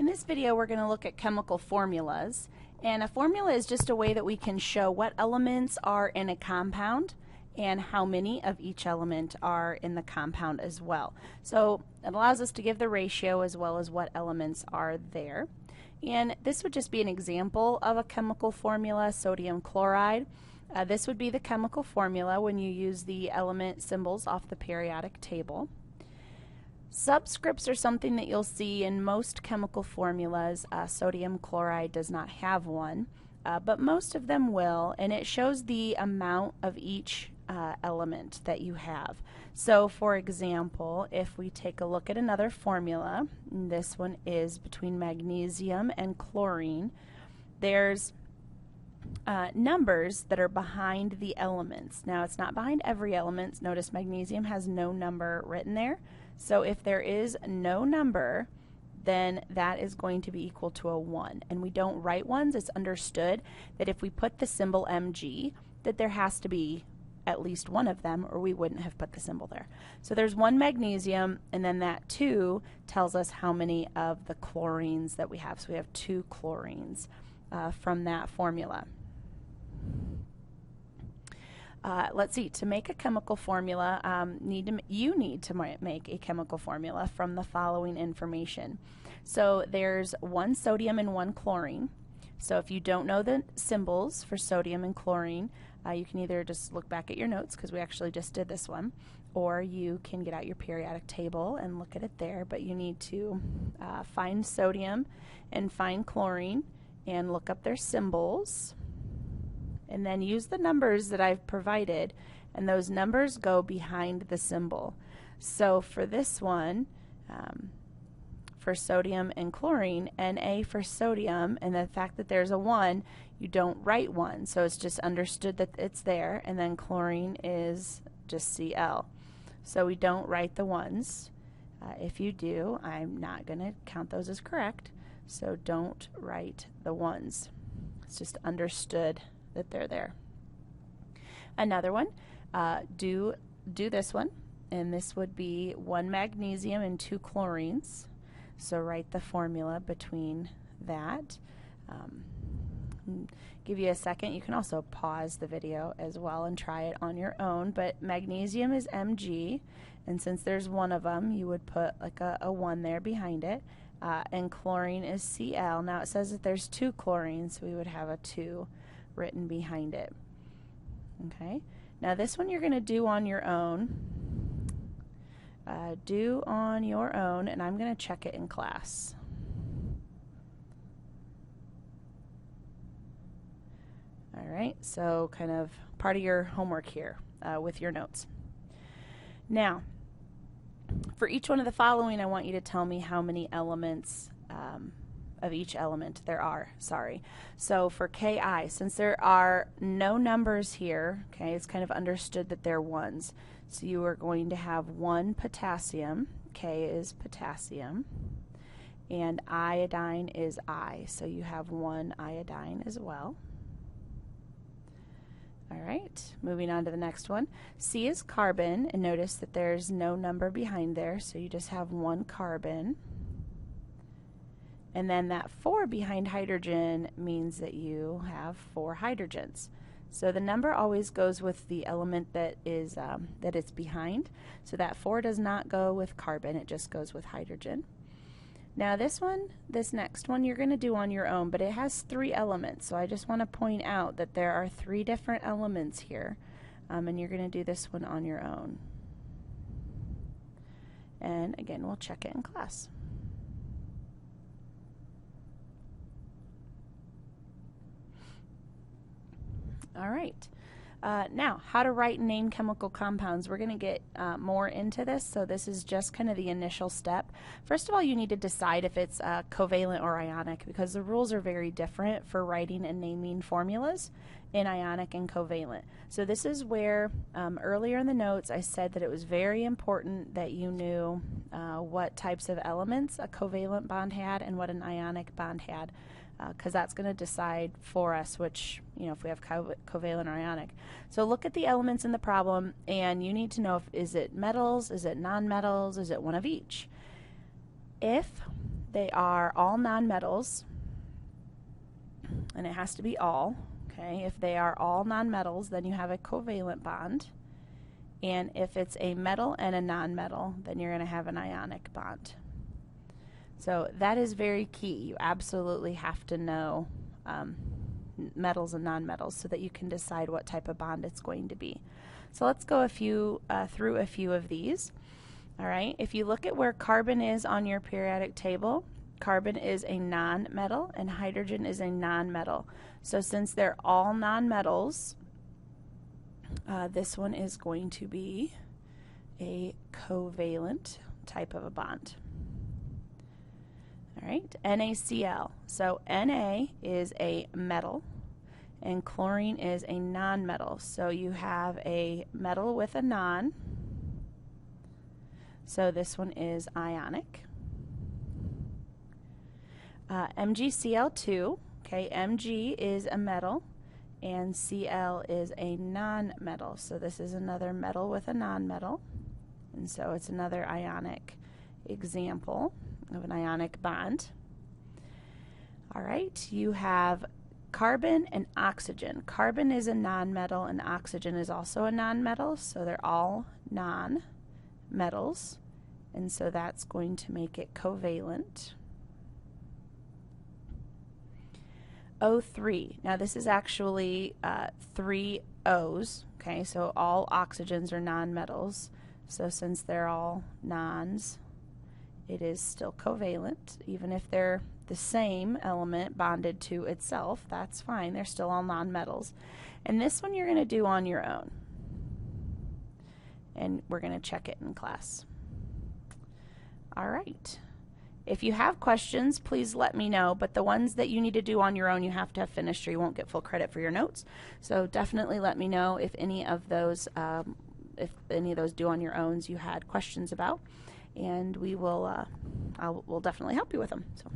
this video we're going to look at chemical formulas, and a formula is just a way that we can show what elements are in a compound and how many of each element are in the compound as well. So it allows us to give the ratio as well as what elements are there. And this would just be an example of a chemical formula, sodium chloride. This would be the chemical formula when you use the element symbols off the periodic table. Subscripts are something that you'll see in most chemical formulas. Sodium chloride does not have one, but most of them will, and it shows the amount of each element that you have. So for example, if we take a look at another formula, and this one is between magnesium and chlorine, there's numbers that are behind the elements. Now it's not behind every element. Notice magnesium has no number written there. So if there is no number, then that is going to be equal to a 1. And we don't write ones. It's understood that if we put the symbol Mg, that there has to be at least one of them, or we wouldn't have put the symbol there. So there's one magnesium, and then that 2 tells us how many of the chlorines that we have. So we have 2 chlorines from that formula. Let's see, to make a chemical formula, you need to make a chemical formula from the following information. So there's 1 sodium and 1 chlorine. So if you don't know the symbols for sodium and chlorine, you can either just look back at your notes, because we actually just did this one, or you can get out your periodic table and look at it there. But you need to find sodium and find chlorine and look up their symbols, and then use the numbers that I've provided, and those numbers go behind the symbol. So for this one, for sodium and chlorine, Na for sodium, and the fact that there's a 1, you don't write 1, so it's just understood that it's there, and then chlorine is just Cl. So we don't write the 1s. If you do, I'm not going to count those as correct, so don't write the 1s. It's just understood that they're there. Another one, do this one, and this would be 1 magnesium and 2 chlorines. So write the formula between that. Give you a second. You can also pause the video as well and try it on your own, but magnesium is Mg, and since there's one of them, you would put like a 1 there behind it, and chlorine is Cl. Now it says that there's 2 chlorines, so we would have a 2 written behind it. Okay, now this one you're going to do on your own. And I'm going to check it in class. All right, so kind of part of your homework here with your notes. Now, for each one of the following, I want you to tell me how many elements of each element there are. So for Ki, since there are no numbers here, okay, it's kind of understood that they're 1s. So you are going to have 1 potassium, K is potassium, and iodine is I, so you have 1 iodine as well. All right, moving on to the next one. C is carbon, and notice that there's no number behind there, so you just have 1 carbon. And then that 4 behind hydrogen means that you have 4 hydrogens. So the number always goes with the element that is that it's behind. So that 4 does not go with carbon, it just goes with hydrogen. Now this next one you're going to do on your own, but it has 3 elements. So I just want to point out that there are 3 different elements here, and you're going to do this one on your own. And again, we'll check it in class. All right. Now, how to write and name chemical compounds. We're going to get more into this, so this is just kind of the initial step. First of all, you need to decide if it's covalent or ionic, because the rules are very different for writing and naming formulas in ionic and covalent. So this is where earlier in the notes I said that it was very important that you knew what types of elements a covalent bond had and what an ionic bond had, because that's going to decide for us which, if we have covalent or ionic. So look at the elements in the problem, and you need to know is it metals, is it nonmetals, is it one of each. If they are all nonmetals, and it has to be all, okay? If they are all nonmetals, then you have a covalent bond. And if it's a metal and a nonmetal, then you're going to have an ionic bond. So that is very key. You absolutely have to know metals and nonmetals so that you can decide what type of bond it's going to be. So let's go through a few of these. All right, if you look at where carbon is on your periodic table, carbon is a nonmetal and hydrogen is a nonmetal. So since they're all nonmetals, this one is going to be a covalent type of a bond. All right, NaCl. So Na is a metal and chlorine is a nonmetal. So you have a metal with a non. So this one is ionic. MgCl2, okay, Mg is a metal and Cl is a nonmetal. So this is another metal with a nonmetal, and so it's another ionic example of an ionic bond. All right, you have carbon and oxygen. Carbon is a nonmetal and oxygen is also a nonmetal, so they're all nonmetals, and so that's going to make it covalent. O3. Now this is actually 3 O's, okay, so all oxygens are nonmetals, so since they're all nons, it is still covalent. Even if they're the same element bonded to itself, that's fine, they're still all nonmetals. And this one you're going to do on your own, and we're going to check it in class. All right. If you have questions, please let me know, but the ones that you need to do on your own, you have to have finished or you won't get full credit for your notes. So definitely let me know if any of those do on your own you had questions about, and we will we'll definitely help you with them. So.